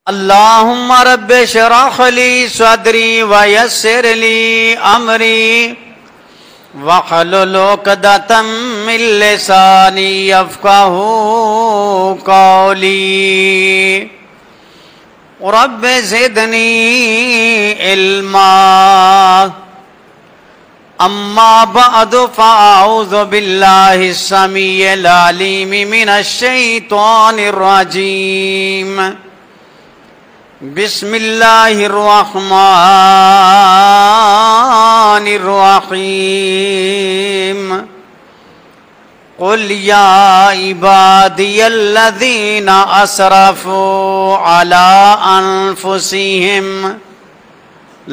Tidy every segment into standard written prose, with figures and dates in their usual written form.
اللہم رب اشرح لی صدری ویسر لی امری واحلل عقدۃ من لسانی یفقہوا قولی رب زدنی علما اما بعد فاعوذ باللہ السمیع العلیم من الشیطان الرجیم بسم اللہ الرحمن الرحیم قل یا عبادی الذین اسرفوا علی انفسہم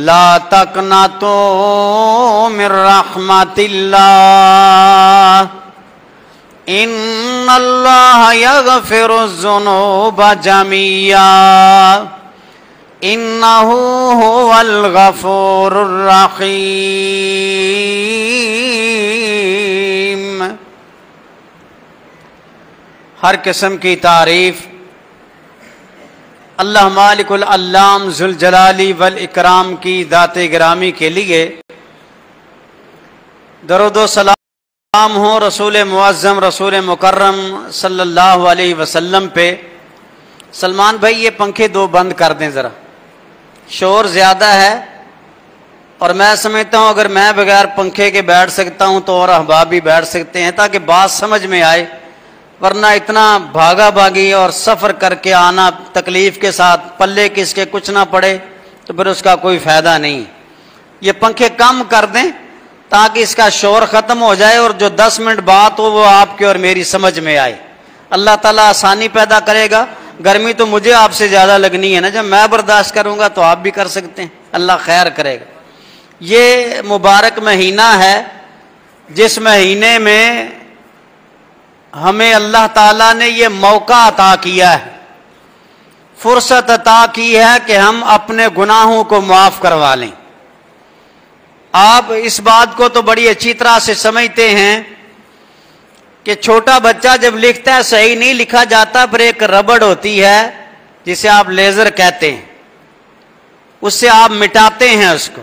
لا تقنطوا من رحمت اللہ ان اللہ یغفر الذنوب جميعا انہ هو الغفور الرحیم۔ ہر قسم کی تعریف اللہ مالک العلام ذوالجلال والاکرام کی ذات گرامی کے لیے درود و سلام ہو رسول معظم رسول مکرم صلی اللہ علیہ وسلم پہ۔ سلمان بھائی یہ پنکھے دو بند کر دیں ذرا، شور زیادہ ہے، اور میں سمجھتا ہوں اگر میں بغیر پنکھے کے بیٹھ سکتا ہوں تو اور احباب بھی بیٹھ سکتے ہیں، تاکہ بات سمجھ میں آئے، ورنہ اتنا بھاگا بھاگی اور سفر کر کے آنا تکلیف کے ساتھ، پلے کس کے کچھ نہ پڑے تو پھر اس کا کوئی فائدہ نہیں۔ یہ پنکھے کم کر دیں تاکہ اس کا شور ختم ہو جائے اور جو 10 منٹ بات ہو وہ آپ کی اور میری سمجھ میں آئے۔ اللہ تعالیٰ آسانی پیدا کرے گا۔ گرمی تو مجھے آپ سے زیادہ لگنی ہے نا، جب میں برداشت کروں گا تو آپ بھی کر سکتے ہیں، اللہ خیر کرے گا۔ یہ مبارک مہینہ ہے جس مہینے میں ہمیں اللہ تعالیٰ نے یہ موقع عطا کیا ہے، فرصت عطا کی ہے کہ ہم اپنے گناہوں کو معاف کروا لیں۔ آپ اس بات کو تو بڑی اچھی طرح سے سمجھتے ہیں کہ چھوٹا بچہ جب لکھتا ہے صحیح نہیں لکھا جاتا، پھر ایک ربڑ ہوتی ہے جسے آپ لیزر کہتے ہیں، اس سے آپ مٹاتے ہیں اس کو۔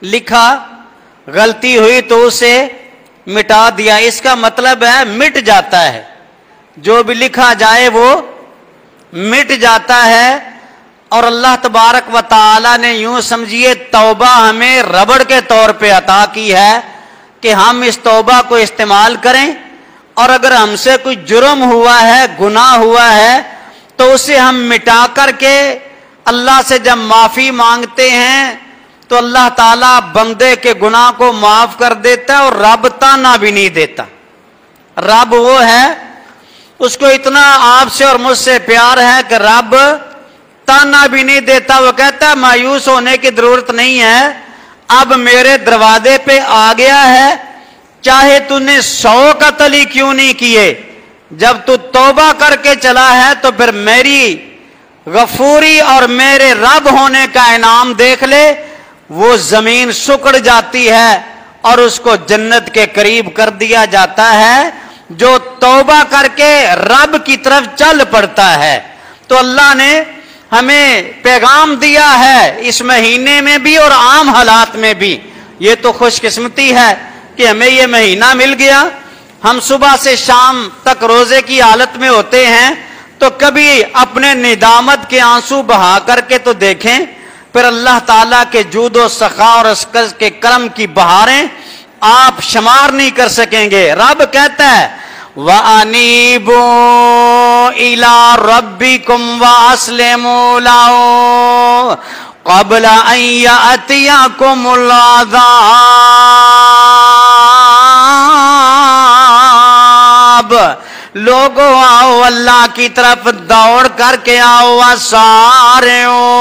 لکھا، غلطی ہوئی تو اسے مٹا دیا، اس کا مطلب ہے مٹ جاتا ہے، جو بھی لکھا جائے وہ مٹ جاتا ہے۔ اور اللہ تبارک و تعالی نے یوں سمجھیے توبہ ہمیں ربڑ کے طور پہ عطا کی ہے کہ ہم اس توبہ کو استعمال کریں، اور اگر ہم سے کوئی جرم ہوا ہے، گناہ ہوا ہے، تو اسے ہم مٹا کر کے اللہ سے جب معافی مانگتے ہیں تو اللہ تعالیٰ بندے کے گناہ کو معاف کر دیتا ہے، اور رب تانا بھی نہیں دیتا۔ رب وہ ہے، اس کو اتنا آپ سے اور مجھ سے پیار ہے کہ رب تانا بھی نہیں دیتا۔ وہ کہتا ہے مایوس ہونے کی ضرورت نہیں ہے، اب میرے دروازے پہ آ گیا ہے، چاہے تو نے 100 قتل ہی کیوں نہیں کیے، جب تو توبہ کر کے چلا ہے تو پھر میری غفوری اور میرے رب ہونے کا انعام دیکھ لے۔ وہ زمین سکڑ جاتی ہے اور اس کو جنت کے قریب کر دیا جاتا ہے جو توبہ کر کے رب کی طرف چل پڑتا ہے۔ تو اللہ نے ہمیں پیغام دیا ہے اس مہینے میں بھی اور عام حالات میں بھی۔ یہ تو خوش قسمتی ہے کہ ہمیں یہ مہینہ مل گیا۔ ہم صبح سے شام تک روزے کی حالت میں ہوتے ہیں، تو کبھی اپنے ندامت کے آنسو بہا کر کے تو دیکھیں، پھر اللہ تعالیٰ کے جود و سخا اور اس کے کرم کی بہاریں آپ شمار نہیں کر سکیں گے۔ رب کہتا ہے وَأَنِيبُوا إِلَىٰ رَبِّكُمْ وَأَسْلِمُوا لَهُ قَبْلَ أَن يَأْتِيَكُمُ الْعَذَابُ۔ لوگو آؤ اللہ کی طرف دوڑ کر کے آؤ، سارعوا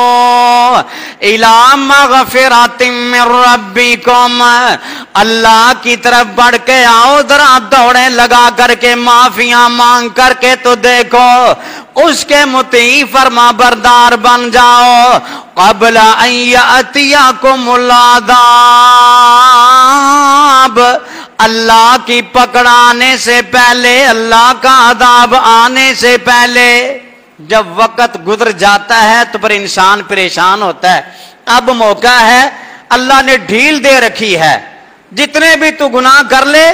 الی مغفرۃ من ربکم، اللہ کی طرف بڑھ کے آؤ، ذرا دوڑیں لگا کر کے، معافیاں مانگ کر کے تو دیکھو، اس کے مطیع فرما بردار بن جاؤ۔ قبل ان یأتیکم العذاب، اللہ کی پکڑانے سے پہلے، اللہ کا عذاب آنے سے پہلے۔ جب وقت گزر جاتا ہے تو پھر انسان پریشان ہوتا ہے. اب موقع ہے, اللہ نے ڈھیل دے رکھی ہے, جتنے بھی تو گناہ کر لے,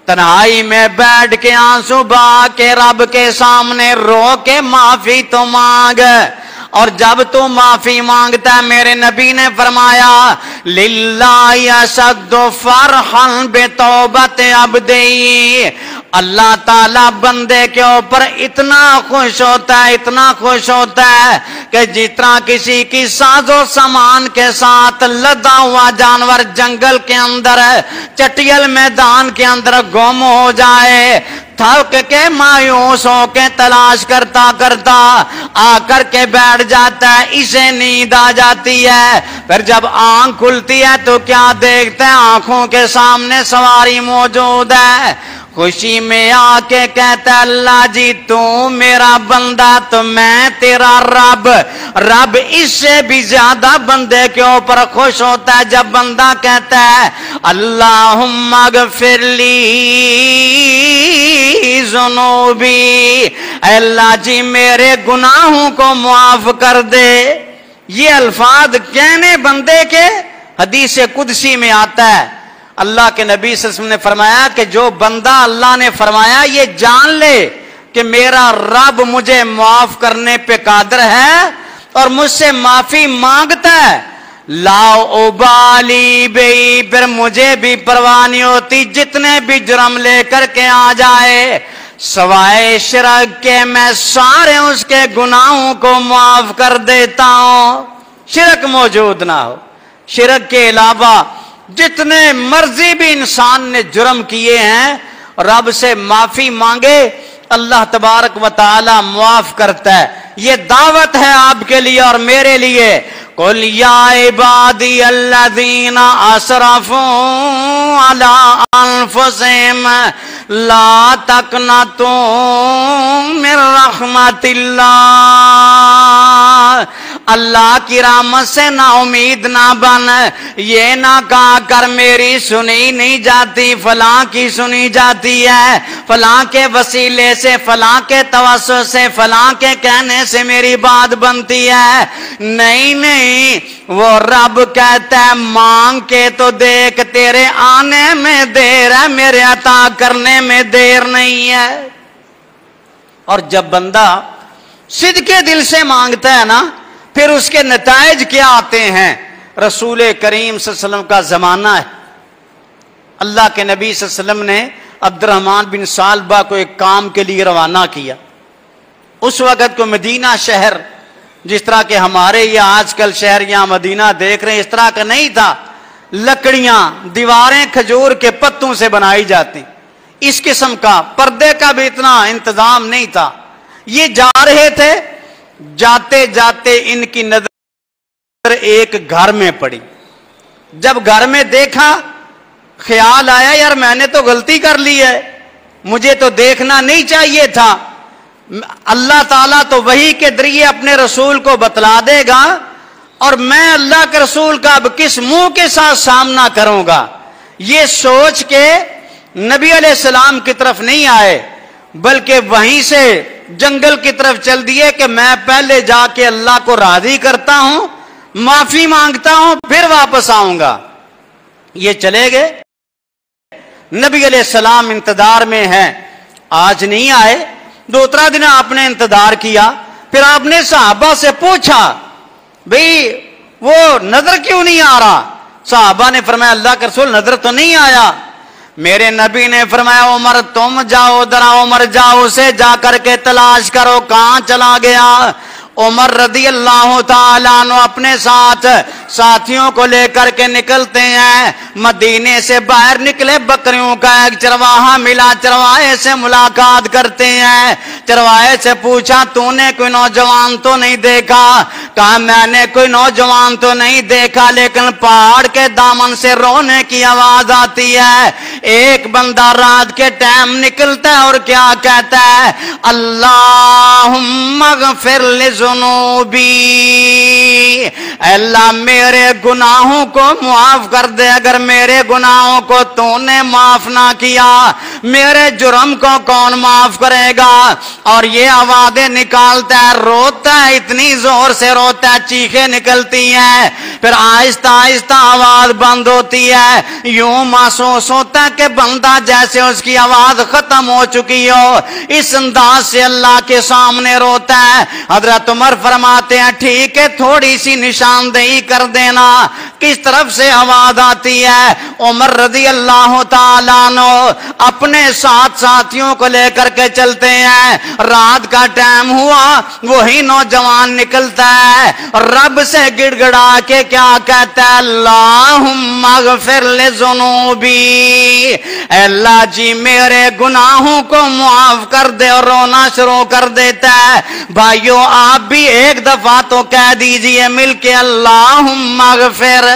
تنہائی میں بیٹھ کے آنسو بہا کے رب کے سامنے رو کے معافی تو مانگ. اور جب تو معافی مانگتا ہے, میرے نبی نے فرمایا للہ یشد فرحا بتوبت عبدی, اللہ تعالیٰ بندے کے اوپر اتنا خوش ہوتا ہے, اتنا خوش ہوتا ہے کہ جتنا کسی کی ساز و سامان کے ساتھ لدا ہوا جانور جنگل کے اندر چٹیل میدان کے اندر گم ہو جائے, تھک کے مایوس ہو کے تلاش کرتا کرتا آ کر کے بیٹھ جاتا ہے, اسے نیند آ جاتی ہے. پھر جب آنکھ کھلتی ہے تو کیا دیکھتے ہیں, آنکھوں کے سامنے سواری موجود ہے. خوشی میں آ کے کہتا ہے اللہ جی تو میرا بندہ تو میں تیرا رب. رب اس سے بھی زیادہ بندے کے اوپر خوش ہوتا ہے جب بندہ کہتا ہے اللہم اغفر لی ذنوبی, اللہ جی میرے گناہوں کو معاف کر دے. یہ الفاظ کہنے بندے کے حدیث قدسی میں آتا ہے. اللہ کے نبی صلی اللہ علیہ وسلم نے فرمایا کہ جو بندہ اللہ نے فرمایا یہ جان لے کہ میرا رب مجھے معاف کرنے پہ قادر ہے اور مجھ سے معافی مانگتا ہے, لا ابالی بی, پھر مجھے بھی پرواہ نہیں ہوتی جتنے بھی جرم لے کر کے آ جائے, سوائے شرک کے میں سارے اس کے گناہوں کو معاف کر دیتا ہوں. شرک موجود نہ ہو, شرک کے علاوہ جتنے مرضی بھی انسان نے جرم کیے ہیں رب سے معافی مانگے, اللہ تبارک و تعالی معاف کرتا ہے. یہ دعوت ہے آپ کے لیے اور میرے لیے. قل یا عبادی الذین اسرفوا علی انفسہم لا تقنطوا من رحمت اللہ, اللہ کی رحمت سے نا امید نہ بن. یہ نہ کہا کر میری سنی نہیں جاتی, فلاں کی سنی جاتی ہے, فلاں کے وسیلے سے, فلاں کے توسط سے, فلاں کے کہنے سے میری بات بنتی ہے. نہیں نہیں, وہ رب کہتا ہے مانگ کے تو دیکھ, تیرے آنے میں دیر ہے, میرے عطا کرنے میں دیر نہیں ہے. اور جب بندہ صدقے دل سے مانگتا ہے نا, پھر اس کے نتائج کیا آتے ہیں. رسول کریم صلی اللہ علیہ وسلم کا زمانہ ہے, اللہ کے نبی صلی اللہ علیہ وسلم نے عبد الرحمن بن ثعلبہ کو ایک کام کے لیے روانہ کیا. اس وقت کو مدینہ شہر جس طرح کہ ہمارے یہ آج کل شہر یہاں مدینہ دیکھ رہے ہیں اس طرح کا نہیں تھا. لکڑیاں, دیواریں کھجور کے پتوں سے بنائی جاتی, اس قسم کا پردے کا بھی اتنا انتظام نہیں تھا. یہ جا رہے تھے, جاتے جاتے ان کی نظر ایک گھر میں پڑی. جب گھر میں دیکھا خیال آیا یار میں نے تو غلطی کر لی ہے, مجھے تو دیکھنا نہیں چاہیے تھا. اللہ تعالیٰ تو وحی کے ذریعے اپنے رسول کو بتلا دے گا اور میں اللہ کے رسول کا اب کس منہ کے ساتھ سامنا کروں گا. یہ سوچ کے نبی علیہ السلام کی طرف نہیں آئے بلکہ وہیں سے جنگل کی طرف چل دیے کہ میں پہلے جا کے اللہ کو راضی کرتا ہوں, معافی مانگتا ہوں, پھر واپس آؤں گا. یہ چلے گئے. نبی علیہ السلام انتظار میں ہیں, آج نہیں آئے. 2-3 دن آپ نے انتظار کیا. پھر آپ نے صحابہ سے پوچھا بھئی وہ نظر کیوں نہیں آ رہا. صحابہ نے فرمایا اللہ کے رسول نظر تو نہیں آیا. میرے نبی نے فرمایا عمر تم جاؤ ذرا, عمر جاؤ اسے جا کر کے تلاش کرو کہاں چلا گیا. عمر رضی اللہ تعالیٰ عنہ اپنے ساتھ ساتھیوں کو لے کر کے نکلتے ہیں. مدینے سے باہر نکلے, بکریوں کا ایک چرواہا ملا, چرواہے سے ملاقات کرتے ہیں. چرواہے سے پوچھا تو نے کوئی نوجوان تو نہیں دیکھا. کہا میں نے کوئی نوجوان تو نہیں دیکھا, لیکن پہاڑ کے دامن سے رونے کی آواز آتی ہے. ایک بندہ رات کے ٹائم نکلتا ہے اور کیا کہتا ہے اللہم اغفر لذنوبی, اللہ میرے گناہوں کو معاف کر دے. اگر میرے گناہوں کو تو نے معاف نہ کیا میرے جرم کو کون معاف کرے گا؟ اور یہ آوازیں نکالتا ہے، روتا ہے، اتنی زور سے روتا ہے، چیخیں نکلتی ہیں، پھر آہستہ آہستہ آواز بند ہوتی ہے، یوں محسوس ہوتا ہے کہ بندہ جیسے اس کی آواز ختم ہو چکی ہو، اس انداز سے اللہ کے سامنے روتا ہے۔ حضرت عمر فرماتے ہیں ٹھیک ہے، تھوڑی سی نشاندہی کر دینا کس طرف سے آواز آتی ہے۔ عمر رضی اللہ تعالیٰ عنہ اپنے ساتھ ساتھیوں کو لے کر کے چلتے ہیں، رات کا ٹائم ہوا، وہی نوجوان نکلتا ہے، رب سے گڑ گڑا کے کیا کہتا ہے؟ اللہم اغفر لذنوبی، اے اللہ جی میرے گناہوں کو معاف کر دے، اور رونا شروع کر دیتا ہے۔ بھائیو آپ بھی ایک دفعہ تو کہہ دیجئے مل کے اللہم اغفر،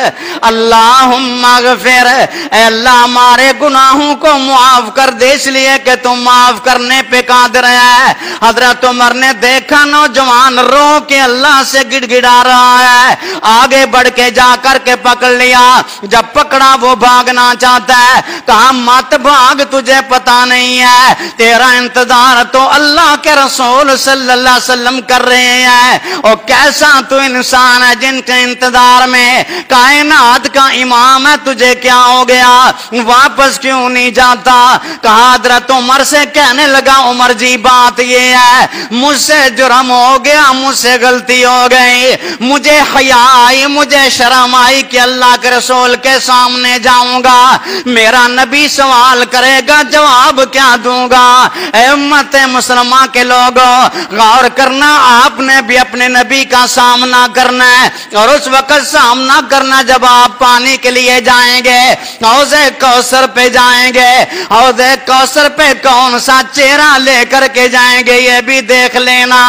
اللہم اغفر، اے اللہ ہمارے گناہوں کو معاف کر دے، اس لیے کہ تم معاف کرنے پہ قادر ہے۔ حضرت عمر نے دیکھا نوجوان رو کے اللہ سے گڑ گڑا رہا ہے، آگے بڑھ کے جا کر کے پکڑ لیا، جب پکڑا وہ بھاگنا چاہتا ہے، کہا مت بھاگ، تجھے پتا نہیں ہے تیرا انتظار تو اللہ کے رسول صلی اللہ علیہ وسلم کر رہے ہیں، اور کیسا تو انسان ہے جن کے انتظار میں کائنات کا امام ہے، تجھے کیا ہو گیا، واپس کیوں نہیں جاتا؟ کہا حضرت عمر سے کہنے لگا عمر جی بات یہ ہے، مجھ سے جرم ہو گیا، مجھ سے غلطی ہو گئی، مجھے حیا آئی، مجھے شرم آئی کہ اللہ کے رسول کے سامنے جاؤں گا، میرا نبی سوال کرے گا جواب کیا دوں گا؟ اے امت مسلمہ کے لوگوں غور کرنا، آپ نے بھی اپنے نبی کا سامنا کرنا ہے، اور اس وقت سامنا کرنا جب آپ پانی کے لیے جائیں گے، حوض کوثر پہ جائیں گے، حوض کوثر پہ کون سا چہرہ لے کر کے جائیں گے یہ بھی دیکھ لینا،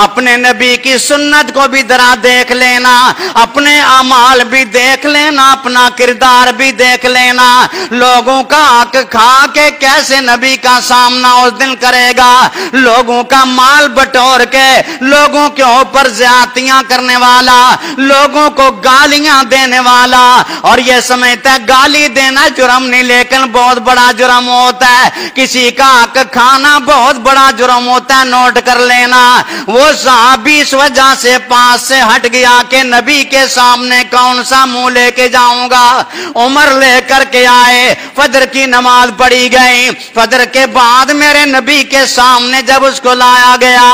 اپنے نبی کی سنت کو بھی ذرا دیکھ لینا، اپنے اعمال بھی دیکھ لینا، اپنا کردار بھی دیکھ لینا، لوگوں کا حق کھا کے کیسے نبی کا سامنا اس دن کرے گا، لوگوں کا مال بٹور کے لوگوں کے اوپر زیادتیاں کرنے والا، لوگوں کو گالیاں دینے والا، اور یہ سمجھتا ہے گالی دینا جرم نہیں لیکن بہت بڑا جرم ہوتا ہے، کسی کا حق کھانا بہت بڑا جرم ہوتا ہے، نوٹ کر لینا۔ وہ صحابی اس وجہ سے پاس سے ہٹ گیا کہ نبی کے سامنے کون سا منہ لے کے جاؤں گا، عمر لے کر کے آئے، فجر کی نماز پڑھی گئی، فجر کے بعد میرے نبی کے سامنے جب اس کو لایا گیا،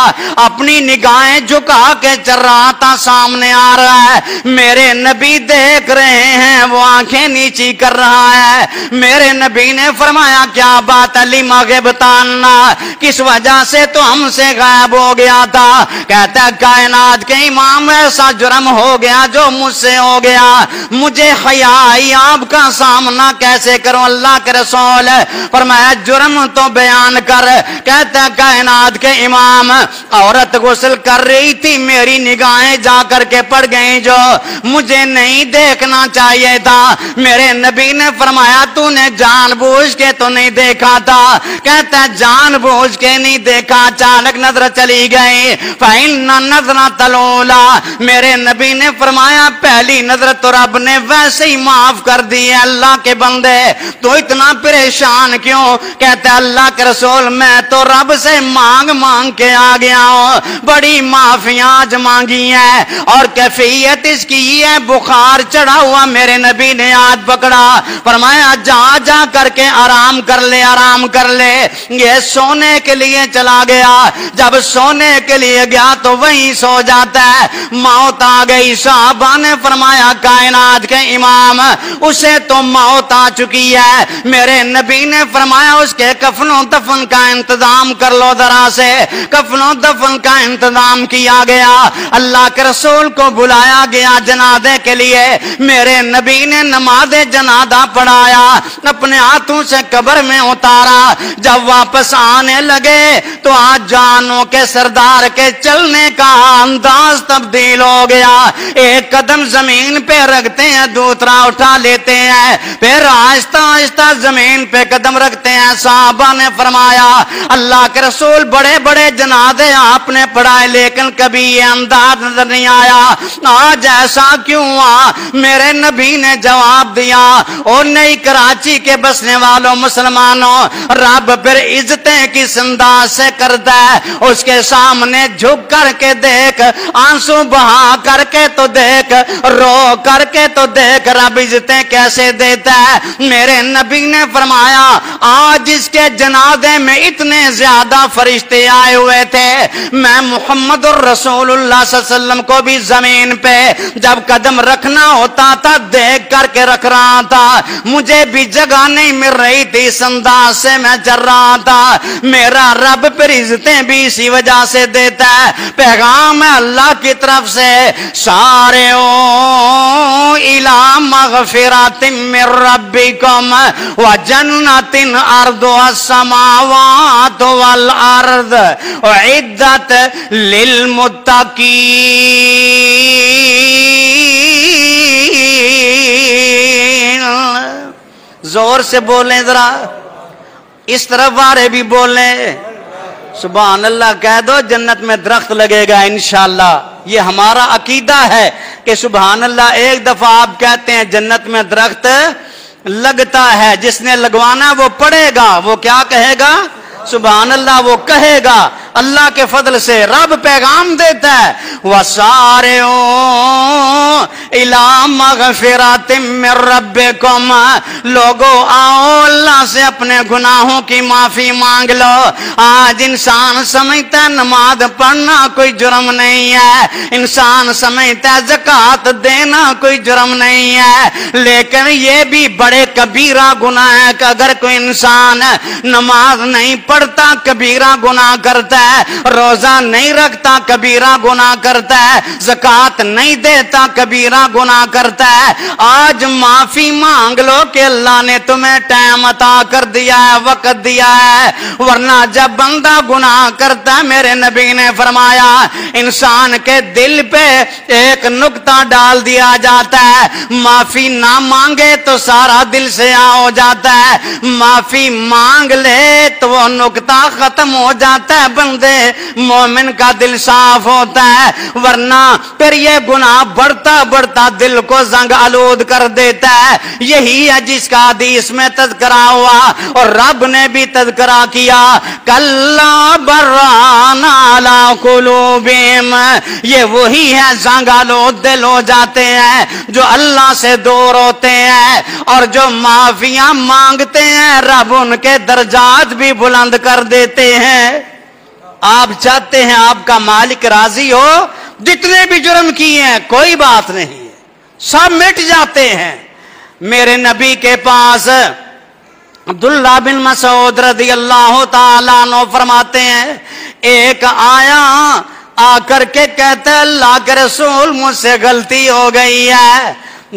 اپنی نگاہیں جھکا کے چل رہا تھا، سامنے آ رہا ہے، میرے نبی دیکھ رہے ہیں، وہ آنکھیں نیچی کر رہا ہے، میرے نبی نے فرمایا کیا بات علی مغبتانا، کس وجہ سے تو ہم سے غائب ہو گیا تھا؟ کہتا ہے کائنات کے امام ایسا جرم ہو گیا جو مجھ سے ہو گیا، مجھے حیا آئی، آپ کا سامنا کیسے کروں؟ اللہ کے رسول فرمایا جرم تو بیان کر۔ کہتا ہے کائنات کے امام عورت غسل کر رہی تھی، میری نگاہیں جا کر کے پڑ گئیں جو مجھے نہیں دیکھنا چاہیے تھا، میرے نبی نے فرمایا تو نے جان بوجھ کے تو نہیں دیکھا تھا؟ کہتا ہے جان بوجھ کے نہیں دیکھا، اچانک نظر چلی گئی، فَإِنَّ النَّظْرَةَ الْأُولَىٰ، میرے نبی نے فرمایا پہلی نظر تو رب نے ویسے ہی معاف کر دی ہے، اللہ کے بندے تو اتنا پریشان کیوں؟ کہتا ہے اللہ کے رسول میں تو رب سے مانگ مانگ کے آ گیا ہوں، بڑی معافیاں آج مانگی ہیں، اور کیفیت اس کی ہے بخار چڑھا ہوا، میرے نبی نے ہاتھ پکڑا، فرمایا جا جا کر کے آرام کر لے، آرام کر لے، یہ سونے کے لیے چلا گیا، جب سونے کے لیے گیا تو وہیں سو جاتا ہے، موت آ گئی، صحابہ نے فرمایا کائنات کے امام اسے تو موت آ چکی ہے، میرے نبی نے فرمایا اس کے کفن و دفن کا انتظام کر لو، ذرا سے کفن و دفن کا انتظام کیا گیا، اللہ کے رسول کو بلایا گیا جنازے کے لیے، میرے نبی نے نماز جنازہ پڑھایا، اپنے ہاتھوں سے قبر میں اتارا، جب واپس آنے لگے تو آج جانوں کے سردار کے چلنے کا انداز تبدیل ہو گیا، ایک قدم زمین پہ رکھتے ہیں، دوسرا اٹھا لیتے ہیں، پھر آہستہ آہستہ زمین پہ قدم رکھتے ہیں۔ صحابہ نے فرمایا اللہ کے رسول بڑے بڑے جنازے آپ نے پڑھائے لیکن کبھی یہ انداز نظر نہیں آیا، آج ایسا کیوں ہوا؟ میرے نبی نے جواب دیا، اور نئی کراچی کے بسنے والوں مسلمان مسلمانوں رب پھر عزتیں کس انداز سے کرتا ہے؟ اس کے سامنے جھک کر کے دیکھ، آنسو بہا کر کے تو دیکھ، رو کر کے تو دیکھ رب عزتیں کیسے دیتا ہے۔ میرے نبی نے فرمایا آج اس کے جنازے میں اتنے زیادہ فرشتے آئے ہوئے تھے، میں محمد الرسول اللہ صلی اللہ علیہ وسلم کو بھی زمین پہ جب قدم رکھنا ہوتا تھا دیکھ کر کے رکھ رہا تھا، مجھے بھی جگہ نہیں مل رہی تھی، اس انداز سے میں چل رہا تھا۔ میرا رب پھر عزتیں بھی اسی وجہ سے دیتا ہے۔ پیغام ہے اللہ کی طرف سے، سارعوا الی مغفرۃ من ربکم وجنۃ عرضها السماوات والارض اعدت للمتقین۔ زور سے بولیں ذرا، اس طرف والے بھی بولیں، سبحان اللہ کہہ دو، جنت میں درخت لگے گا انشاءاللہ۔ یہ ہمارا عقیدہ ہے کہ سبحان اللہ ایک دفعہ آپ کہتے ہیں جنت میں درخت لگتا ہے، جس نے لگوانا وہ پڑھے گا، وہ کیا کہے گا؟ سبحان اللہ وہ کہے گا۔ اللہ کے فضل سے رب پیغام دیتا ہے، وَسَارِعُوا إِلَىٰ مَغْفِرَةٍ مِّن رَّبِّكُمْ، لوگو آؤ اللہ سے اپنے گناہوں کی معافی مانگ لو۔ آج انسان سمجھتا ہے نماز پڑھنا کوئی جرم نہیں ہے، انسان سمجھتا ہے زکوٰۃ دینا کوئی جرم نہیں ہے، لیکن یہ بھی بڑے کبیرہ گناہ ہے کہ اگر کوئی انسان نماز نہیں پڑھتا کبیرہ گناہ کرتا ہے، روزہ نہیں رکھتا کبیرہ گناہ کرتا ہے، زکوٰۃ نہیں دیتا کبیرہ گناہ کرتا ہے۔ آج معافی مانگ لو کہ اللہ نے تمہیں ٹائم عطا کر دیا ہے، وقت دیا ہے، ورنہ جب بندہ گناہ کرتا ہے میرے نبی نے فرمایا انسان کے دل پہ ایک نقطہ ڈال دیا جاتا ہے، معافی نہ مانگے تو سارا دل سے ہو جاتا ہے، معافی مانگ لے تو وہ نقطہ ختم ہو جاتا ہے، بندے مومن کا دل صاف ہوتا ہے، ورنہ پھر یہ گناہ بڑھتا بڑھتا دل کو زنگ آلود کر دیتا ہے۔ یہی ہے جس کا حدیث میں تذکرہ ہوا اور رب نے بھی تذکرہ کیا، کلا بران علی قلوبہم، یہ وہی ہے زنگ آلود دل ہو جاتے ہیں جو اللہ سے دور ہوتے ہیں اور جو معافیاں مانگتے ہیں رب ان کے درجات بھی بلند کر دیتے ہیں۔ آپ چاہتے ہیں آپ کا مالک راضی ہو، جتنے بھی جرم کیے ہیں کوئی بات نہیں ہے، سب مٹ جاتے ہیں۔ میرے نبی کے پاس عبداللہ بن مسعود رضی اللہ تعالیٰ عنہ فرماتے ہیں ایک آیا آ کر کے کہتا ہے اللہ کے رسول مجھ سے غلطی ہو گئی ہے،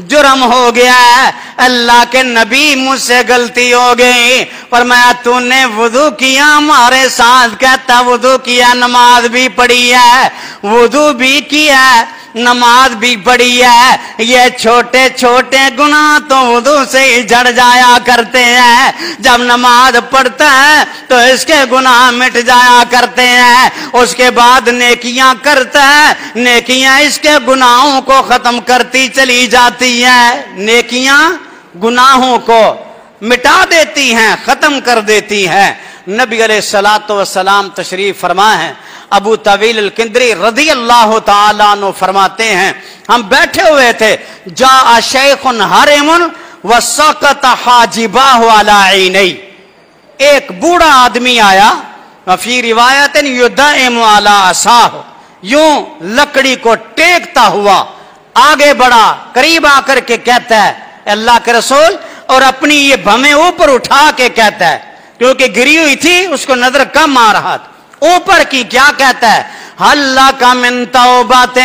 جرم ہو گیا ہے، اللہ کے نبی مجھ سے غلطی ہو گئی۔ فرمایا تو نے وضو کیا ہمارے ساتھ؟ کہتا وضو کیا، نماز بھی پڑھی ہے، وضو بھی کیا، نماز بھی پڑھی ہے، یہ چھوٹے چھوٹے گناہ تو وضو سے ہی جھڑ جایا کرتے ہیں، جب نماز پڑھتا ہے تو اس کے گناہ مٹ جایا کرتے ہیں، اس کے بعد نیکیاں کرتا ہے، نیکیاں اس کے گناہوں کو ختم کرتی چلی جاتی ہیں، نیکیاں گناہوں کو مٹا دیتی ہیں، ختم کر دیتی ہیں۔ نبی علیہ الصلوۃ والسلام تشریف فرما ہے، ابو طویل الکندری رضی اللہ تعالیٰ عنہ فرماتے ہیں ہم بیٹھے ہوئے تھے، جاء شیخ حرم وسقط حاجباہ علی عینی، ایک بوڑھا آدمی آیا، فی روایت یدعم علی عصاہ، یوں لکڑی کو ٹیکتا ہوا آگے بڑھا، قریب آ کر کے کہتا ہے اللہ کے رسول، اور اپنی یہ بھمیں اوپر اٹھا کے کہتا ہے کیونکہ گری ہوئی تھی اس کو نظر کم آ رہا تھا، اوپر کی کیا کہتا ہے اللہ کا من توبۃ،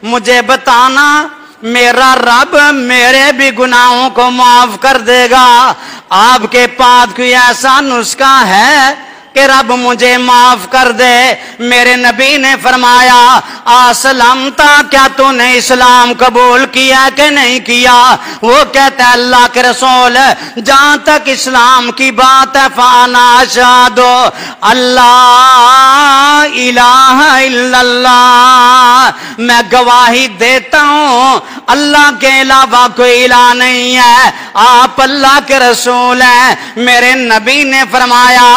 مجھے بتانا میرا رب میرے بھی گناہوں کو معاف کر دے گا، آپ کے پاس کوئی ایسا نسخہ ہے کہ رب مجھے معاف کر دے؟ میرے نبی نے فرمایا اسلمتا، کیا تو نے اسلام قبول کیا کہ نہیں کیا؟ وہ کہتا ہے اللہ کے رسول جہاں تک اسلام کی بات ہے فانا اشہد اللہ الہ الا اللہ، میں گواہی دیتا ہوں اللہ کے علاوہ کوئی الہ نہیں ہے، آپ اللہ کے رسول ہیں۔ میرے نبی نے فرمایا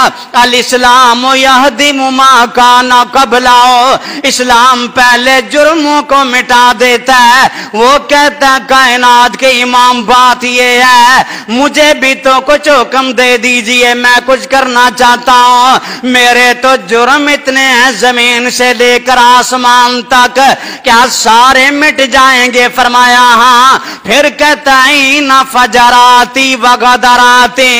الاسلام یہدم ما کان قبلہ، اسلام پہلے جرموں کو مٹا دیتا ہے۔ وہ کہتا ہے کائنات کے امام بات یہ ہے، مجھے بھی تو کچھ حکم دے دیجئے، میں کچھ کرنا چاہتا ہوں، میرے تو جرم اتنے ہیں زمین سے لے کر آسمان تک، کیا سارے مٹ جائیں گے؟ فرمایا ہاں۔ پھر کہتا ہے نہ فجراتی وغدراتی،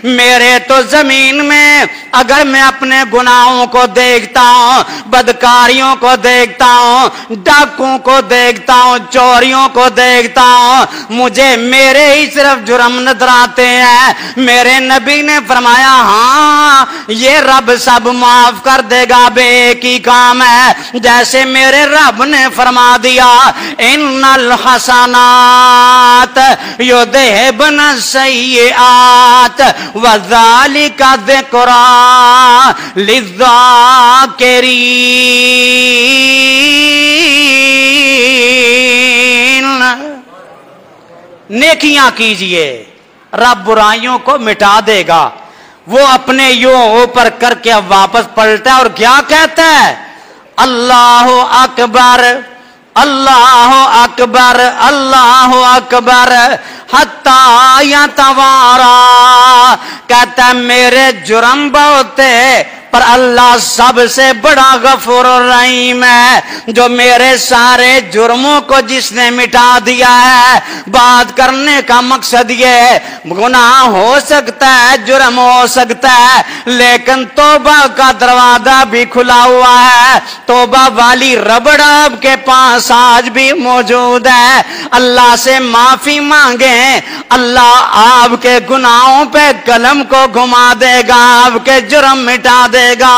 میرے تو زمین میں اگر میں اپنے گناہوں کو دیکھتا ہوں، بدکاریوں کو دیکھتا ہوں، ڈاکوں کو دیکھتا ہوں، چوریوں کو دیکھتا ہوں، مجھے میرے ہی صرف جرم نظر آتے ہیں۔ میرے نبی نے فرمایا ہاں یہ رب سب معاف کر دے گا، بے ایک ہی کام ہے، جیسے میرے رب نے فرما دیا ان الحسنات یذہبن السیئات وذالک ذکری للذاکرین۔ نیکیاں کیجئے، رب برائیوں کو مٹا دے گا۔ وہ اپنے یوں اوپر کر کے اب واپس پلٹا اور کیا کہتا ہے؟ اللہ اکبر اللہ اکبر اللہ اکبر حتی یتوارا، کہتا ہے میرے جرم بہت ہے پر اللہ سب سے بڑا غفور الرحیم ہے، جو میرے سارے جرموں کو جس نے مٹا دیا ہے۔ بات کرنے کا مقصد یہ ہے گناہ ہو سکتا ہے، جرم ہو سکتا ہے، لیکن توبہ کا دروازہ بھی کھلا ہوا ہے، توبہ والی ربڑ آپ کے پاس آج بھی موجود ہے۔ اللہ سے معافی مانگیں، اللہ آپ کے گناہوں پہ قلم کو گھما دے گا، آپ کے جرم مٹا دے گا۔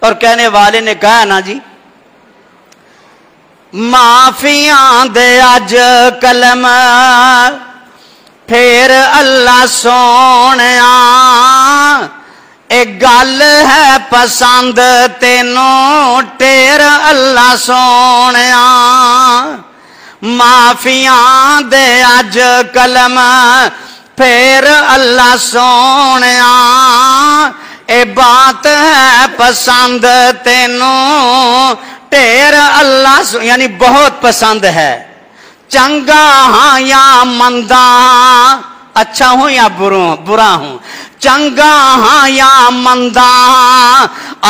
اور کہنے والے نے کہا نا جی معافیاں دے اج کلم پھر اللہ سونیا، ایک گل ہے پسند تینوں ٹیر اللہ سونیا، معافیاں دے اج کلم پھر اللہ سونیا، اے بات ہے پسند تینوں ٹیر اللہ یعنی بہت پسند ہے، چنگا ہاں یا مندا، اچھا ہوں یا برا ہوں، چنگا ہاں یا مندا،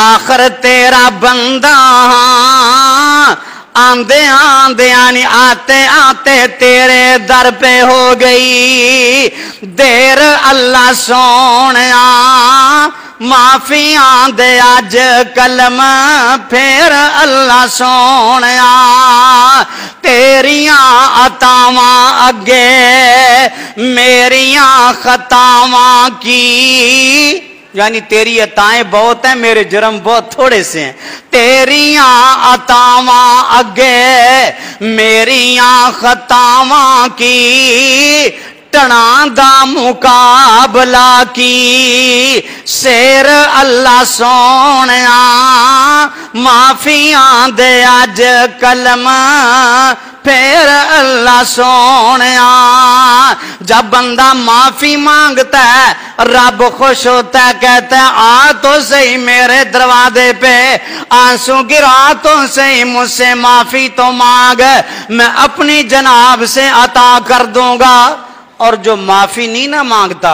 آخر تیرا بندہ ہاں، آندے آندے یعنی آتے آتے تیرے در پہ ہو گئی دیر اللہ سونیا، معافیاں دے اج کلم پھر اللہ سونیا، تیریاں عطاواں اگے میریاں خطاواں کی، یعنی تیری عطائیں بہت ہیں، میرے جرم بہت تھوڑے سے ہیں، تیریاں عطاواں اگے میریاں خطاواں کی، ٹڑاں دا مقابلہ کی سیر اللہ سونیا، معافیاں دے اج کلم پھر اللہ سونیا۔ جب بندہ معافی مانگتا ہے رب خوش ہوتا ہے، کہتا ہے آ تو صحیح میرے دروازے پہ، آنسو گرا تو صحیح مجھ سے معافی تو مانگ، میں اپنی جناب سے عطا کر دوں گا۔ اور جو معافی نہیں نہ مانگتا،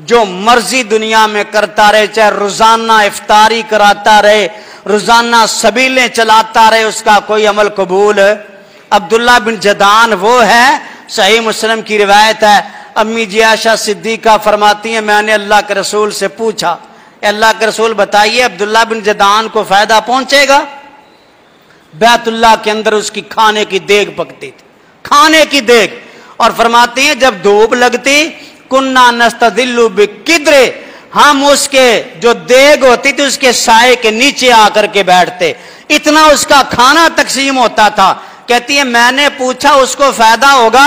جو مرضی دنیا میں کرتا رہے، چاہے روزانہ افطاری کراتا رہے، روزانہ سبیلیں چلاتا رہے، اس کا کوئی عمل قبول ہے۔ عبداللہ بن جدان وہ ہے، صحیح مسلم کی روایت ہے، امی جی عائشہ صدیقہ فرماتی ہیں میں نے اللہ کے رسول سے پوچھا اے اللہ کے رسول بتائیے عبداللہ بن جدان کو فائدہ پہنچے گا؟ بیت اللہ کے اندر اس کی کھانے کی دیگ پکتی تھی، کھانے کی دیگ، اور فرماتی ہیں جب دھوپ لگتی کننا نستدل بقدر، ہم اس کے جو دیگ ہوتی تھی اس کے سائے کے نیچے آ کر کے بیٹھتے، اتنا اس کا کھانا تقسیم ہوتا تھا۔ کہتی ہے میں نے پوچھا اس کو فائدہ ہوگا؟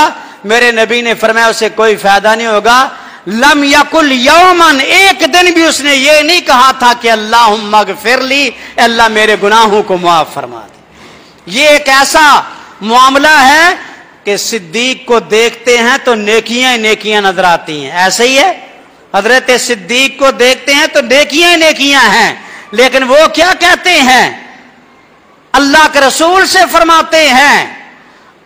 میرے نبی نے فرمایا اسے کوئی فائدہ نہیں ہوگا۔ لم یقل یومن، ایک دن بھی اس نے یہ نہیں کہا تھا کہ اللہم اغفر لی، اللہ میرے گناہوں کو معاف فرما دے۔ یہ ایک ایسا معاملہ ہے کہ صدیق کو دیکھتے ہیں تو نیکیاں ہی نیکیاں نظر آتی ہیں. ایسے ہی ہے, حضرت صدیق کو دیکھتے ہیں تو نیکیاں ہی نیکیاں ہیں. لیکن وہ کیا کہتے ہیں؟ اللہ کے رسول سے فرماتے ہیں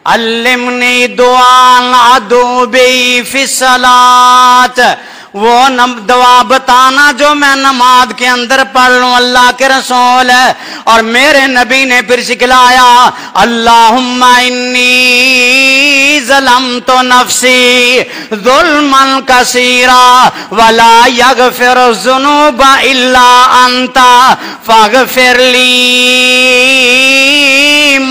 علمنی دعا ادعو بی فی الصلاۃ, وہ دعا بتانا جو میں نماز کے اندر پڑھ لوں. اللہ کے رسول ہے اور میرے نبی نے پھر سکھلایا اللہم انی ظلمت نفسی ظلما کثیرا ولا یغفر الذنوب الا انت فاغفر لی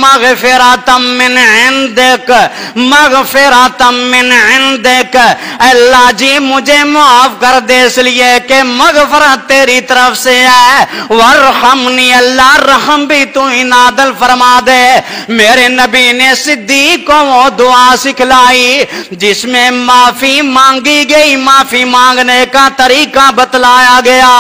مغفرۃ من عندک مغفرۃ من عندک. اللہ جی مجھے معاف کر دے اس لیے کہ مغفرت تیری طرف سے ہے. ورحمنی, اللہ رحم بھی تو ہی نازل فرما دے. میرے نبی نے صدیق کو وہ دعا سکھلائی جس میں معافی مانگی گئی, معافی مانگنے کا طریقہ بتلایا گیا.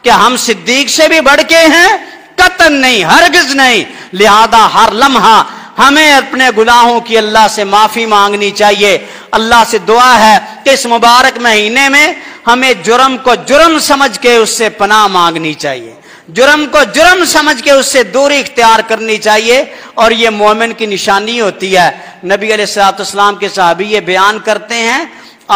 کہ ہم صدیق سے بھی بڑھ کے ہیں؟ قطعاً نہیں, ہرگز نہیں. لہذا ہر لمحہ ہمیں اپنے گناہوں کی اللہ سے معافی مانگنی چاہیے. اللہ سے دعا ہے کہ اس مبارک مہینے میں ہمیں جرم کو جرم سمجھ کے اس سے پناہ مانگنی چاہیے, جرم کو جرم سمجھ کے اس سے دوری اختیار کرنی چاہیے. اور یہ مومن کی نشانی ہوتی ہے. نبی علیہ الصلوۃ والسلام کے صحابی یہ بیان کرتے ہیں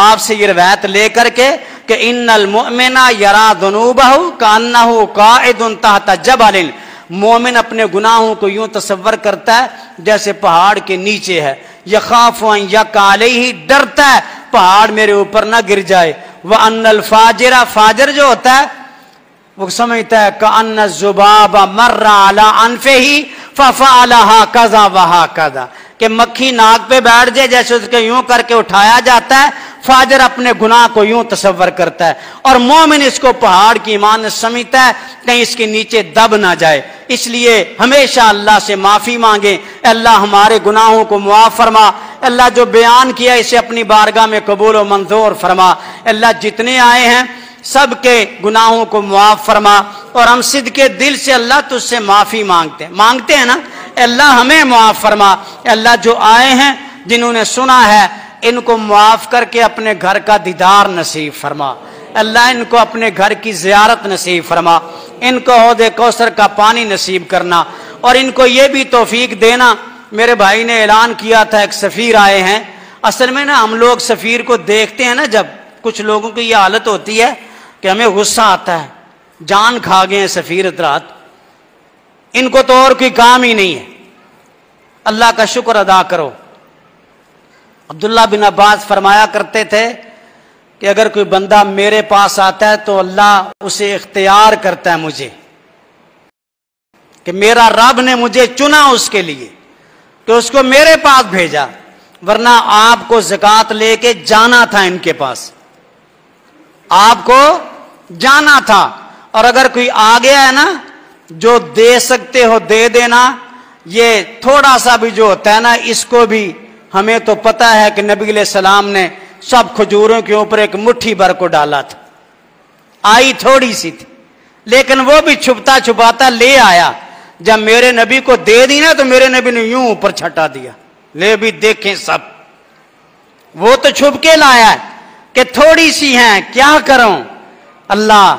آپ سے یہ روایت لے کر کے کہ ان المؤمن یرا ذنوبہ کانہ قاعد تحت جبل, مومن اپنے گناہوں کو یوں تصور کرتا ہے جیسے پہاڑ کے نیچے ہے. یخاف ان یقع علیہ, ڈرتا ہے پہاڑ میرے اوپر نہ گر جائے. وان الفاجر, فاجر جو ہوتا ہے وہ سمجھتا ہے کأن الذباب مر علی انفہ ففعل ہکذا وہکذا, کہ مکھی ناک پہ بیٹھ جائے جیسے اس کے یوں کر کے اٹھایا جاتا ہے. فاجر اپنے گناہ کو یوں تصور کرتا ہے اور مومن اس کو پہاڑ کی مانند سمجھتا ہے کہیں اس کے نیچے دب نہ جائے. اس لیے ہمیشہ اللہ سے معافی مانگیں, اللہ ہمارے گناہوں کو معاف فرما. اللہ جو بیان کیا اسے اپنی بارگاہ میں قبول و منظور فرما. اللہ جتنے آئے ہیں سب کے گناہوں کو معاف فرما. اور ہم صدقے دل سے اللہ تجھ سے معافی مانگتے ہیں نا, اللہ ہمیں معاف فرما. اللہ جو آئے ہیں جنہوں نے سنا ہے ان کو معاف کر کے اپنے گھر کا دیدار نصیب فرما. اللہ ان کو اپنے گھر کی زیارت نصیب فرما, ان کو حوض کوثر کا پانی نصیب کرنا. اور ان کو یہ بھی توفیق دینا, میرے بھائی نے اعلان کیا تھا ایک سفیر آئے ہیں. اصل میں نا ہم لوگ سفیر کو دیکھتے ہیں نا, جب کچھ لوگوں کی یہ حالت ہوتی ہے کہ ہمیں غصہ آتا ہے, جان کھا گئے ہیں سفیر حضرات, ان کو تو اور کوئی کام ہی نہیں ہے. اللہ کا شکر ادا کرو. عبداللہ بن عباس فرمایا کرتے تھے کہ اگر کوئی بندہ میرے پاس آتا ہے تو اللہ اسے اختیار کرتا ہے مجھے, کہ میرا رب نے مجھے چنا اس کے لیے کہ اس کو میرے پاس بھیجا, ورنہ آپ کو زکوٰۃ لے کے جانا تھا ان کے پاس, آپ کو جانا تھا. اور اگر کوئی آ گیا ہے نا, جو دے سکتے ہو دے دینا. یہ تھوڑا سا بھی جو ہوتا ہے نا, اس کو بھی ہمیں تو پتہ ہے کہ نبی علیہ السلام نے سب کھجوروں کے اوپر ایک مٹھی بھر کو ڈالا تھا, آئی تھوڑی سی تھی لیکن وہ بھی چھپتا چھپاتا لے آیا. جب میرے نبی کو دے دی نا تو میرے نبی نے یوں اوپر چھٹا دیا, لے بھی دیکھیں سب. وہ تو چھپ کے لایا ہے کہ تھوڑی سی ہیں, کیا کروں, اللہ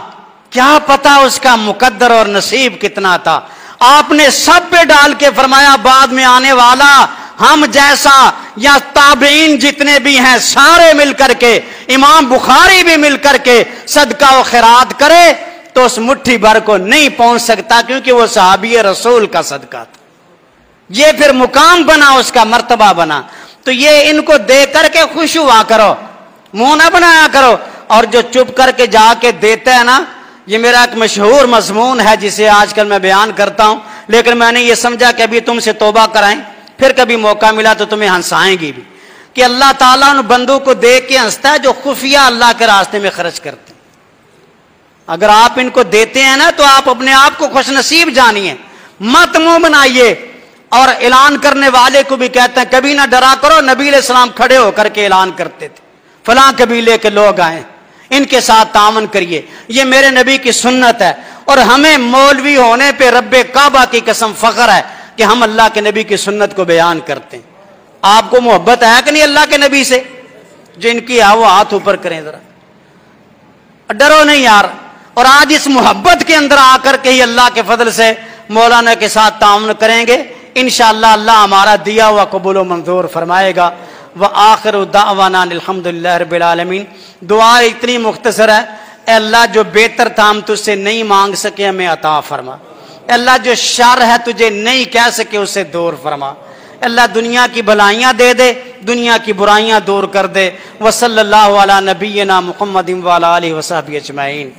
کیا پتا اس کا مقدر اور نصیب کتنا تھا. آپ نے سب پہ ڈال کے فرمایا بعد میں آنے والا ہم جیسا یا تابعین جتنے بھی ہیں سارے مل کر کے, امام بخاری بھی مل کر کے صدقہ و خیرات کرے تو اس مٹھی بھر کو نہیں پہنچ سکتا, کیونکہ وہ صحابی رسول کا صدقہ تھا. یہ پھر مقام بنا, اس کا مرتبہ بنا. تو یہ ان کو دے کر کے خوش ہوا کرو, منہ نہ بنایا کرو. اور جو چپ کر کے جا کے دیتا ہے نا, یہ میرا ایک مشہور مضمون ہے جسے آج کل میں بیان کرتا ہوں, لیکن میں نے یہ سمجھا کہ ابھی تم سے توبہ کرائیں, پھر کبھی موقع ملا تو تمہیں ہنسائیں گی بھی, کہ اللہ تعالیٰ ان بندوں کو دیکھ کے ہنستا ہے جو خفیہ اللہ کے راستے میں خرچ کرتے ہیں. اگر آپ ان کو دیتے ہیں نا تو آپ اپنے آپ کو خوش نصیب جانیے, مت منہ بنائیے. اور اعلان کرنے والے کو بھی کہتے ہیں کبھی نہ ڈرا کرو, نبی علیہ السلام کھڑے ہو کر کے اعلان کرتے تھے فلاں قبیلے کے لوگ آئے, ان کے ساتھ تعاون کریے. یہ میرے نبی کی سنت ہے. اور ہمیں مولوی ہونے پہ رب کعبہ کی قسم فخر ہے کہ ہم اللہ کے نبی کی سنت کو بیان کرتے ہیں. آپ کو محبت ہے کہ نہیں اللہ کے نبی سے؟ جن کی ہے وہ ہاتھ اوپر کریں ذرا، ڈرو نہیں یار۔ اور آج اس محبت کے اندر آ کر کے ہی اللہ کے فضل سے مولانا کے ساتھ تعاون کریں گے، انشاءاللہ اللہ ہمارا دیا ہوا قبول و منظور فرمائے گا۔ وآخر دعوانا الحمدللہ رب العالمین۔ دعا اتنی مختصر ہے، اے اللہ جو بہتر تھا ہم تجھ سے نہیں مانگ سکے ہمیں عطا فرما، اے اللہ جو شر ہے تجھے نہیں کہہ سکے اسے دور فرما، اے اللہ دنیا کی بھلائیاں دے دے، دنیا کی برائیاں دور کر دے۔ وصلی اللہ علی نبینا محمد وعلی آلہ وصحبہ اجمعین۔